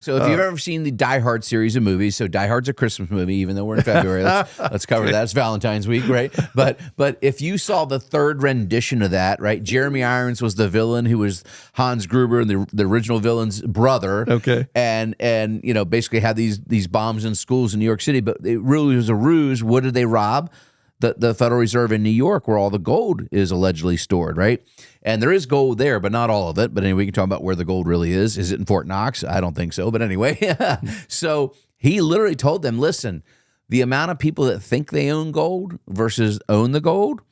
So if you've ever seen the Die Hard series of movies, so Die Hard's a Christmas movie, even though we're in February, let's cover that. It's Valentine's week, right? But if you saw the third rendition of that, right? Jeremy Irons was the villain who was Hans Gruber, the original villain's brother. Okay. And basically had these bombs in schools in New York City, but it really was a ruse. What did they rob? The Federal Reserve in New York, where all the gold is allegedly stored, right? And there is gold there, but not all of it. But anyway, we can talk about where the gold really is. Is it in Fort Knox? I don't think so. But anyway, so he literally told them, listen, the amount of people that think they own gold versus own the gold,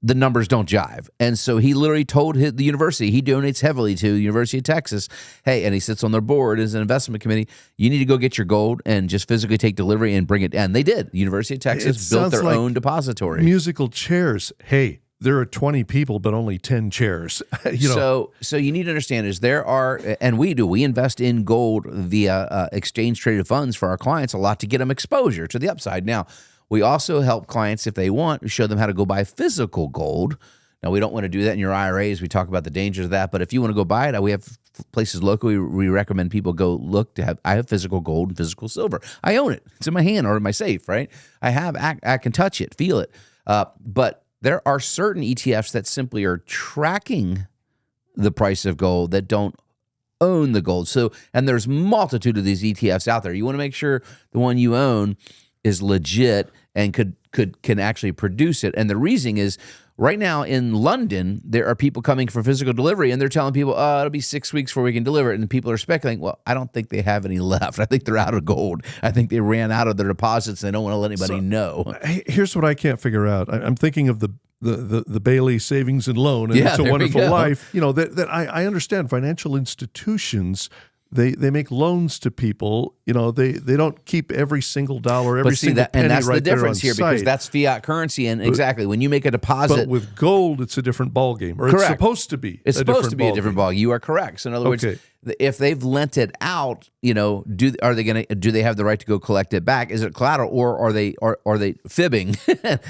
the numbers don't jive. And so he literally told the university, he donates heavily to the University of Texas, hey, and he sits on their board as an investment committee, you need to go get your gold and just physically take delivery and bring it. And they did. The University of Texas built their own depository. Musical chairs. Hey, there are 20 people, but only 10 chairs. So you need to understand is there are, and we invest in gold via exchange traded funds for our clients a lot to get them exposure to the upside. Now, we also help clients if they want, show them how to go buy physical gold. Now, we don't want to do that in your IRAs. We talk about the dangers of that. But if you want to go buy it, we have places locally we recommend people go look to have. I have physical gold and physical silver. I own it. It's in my hand or in my safe, right? I can touch it, feel it. But there are certain ETFs that simply are tracking the price of gold that don't own the gold. So, and there's multitude of these ETFs out there. You want to make sure the one you own is legit and can actually produce it. And the reason is right now in London, there are people coming for physical delivery and they're telling people, it'll be 6 weeks before we can deliver it. And people are speculating, well, I don't think they have any left. I think they're out of gold. I think they ran out of their deposits and they don't want to let anybody know. Here's what I can't figure out. I'm thinking of the Bailey Savings and Loan, and It's a Wonderful Life. That I understand financial institutions, they make loans to people. They don't keep every single dollar, every single penny and that's right the difference there on here site. Because that's fiat currency, and exactly when you make a deposit. But with gold, it's a different ballgame, or correct. It's supposed to be. It's supposed to be a different ball. You are correct. So in other words, if they've lent it out, do they have the right to go collect it back? Is it collateral, or are they fibbing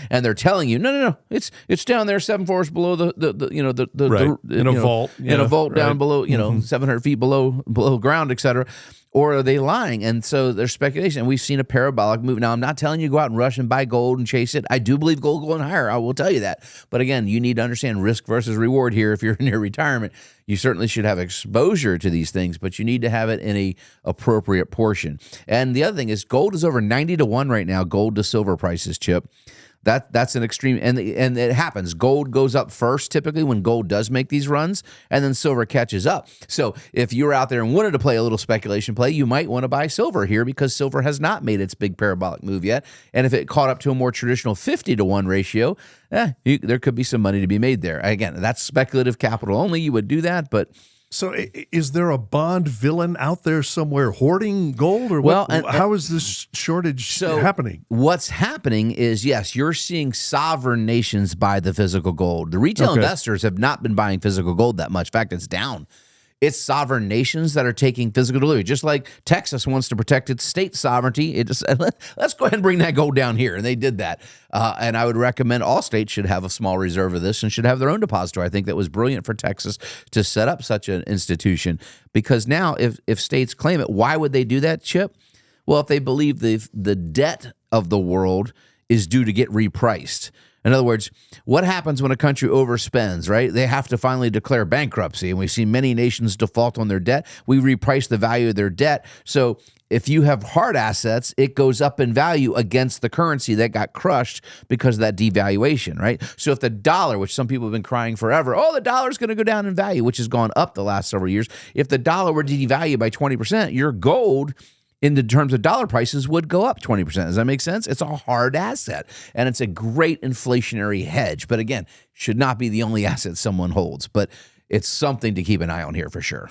and they're telling you no, it's down there 7 floors below in a vault in a vault down below 700 feet below ground, etc. Or are they lying? And so there's speculation. And we've seen a parabolic move. Now, I'm not telling you to go out and rush and buy gold and chase it. I do believe gold going higher. I will tell you that. But again, you need to understand risk versus reward here. If you're in your retirement, you certainly should have exposure to these things, but you need to have it in a appropriate portion. And the other thing is gold is over 90-1 right now, gold to silver prices, Chip. That's an extreme, and it happens. Gold goes up first, typically, when gold does make these runs, and then silver catches up. So if you're out there and wanted to play a little speculation play, you might want to buy silver here because silver has not made its big parabolic move yet. And if it caught up to a more traditional 50-1 ratio, there could be some money to be made there. Again, that's speculative capital only. You would do that, but... So is there a Bond villain out there somewhere hoarding gold, or how is this shortage happening? What's happening is, yes, you're seeing sovereign nations buy the physical gold. The retail investors have not been buying physical gold that much. In fact, it's down. It's sovereign nations that are taking physical delivery. Just like Texas wants to protect its state sovereignty, it just said, let's go ahead and bring that gold down here. And they did that. And I would recommend all states should have a small reserve of this and should have their own depository. I think that was brilliant for Texas to set up such an institution. Because now if states claim it, why would they do that, Chip? Well, if they believe the debt of the world is due to get repriced. In other words, what happens when a country overspends, right? They have to finally declare bankruptcy, and we've seen many nations default on their debt. We reprice the value of their debt. So if you have hard assets, it goes up in value against the currency that got crushed because of that devaluation, right? So if the dollar, which some people have been crying forever, the dollar's going to go down in value, which has gone up the last several years. If the dollar were to devalue by 20%, your gold in the terms of dollar prices would go up 20%. Does that make sense? It's a hard asset, and it's a great inflationary hedge. But again, should not be the only asset someone holds, but it's something to keep an eye on here for sure.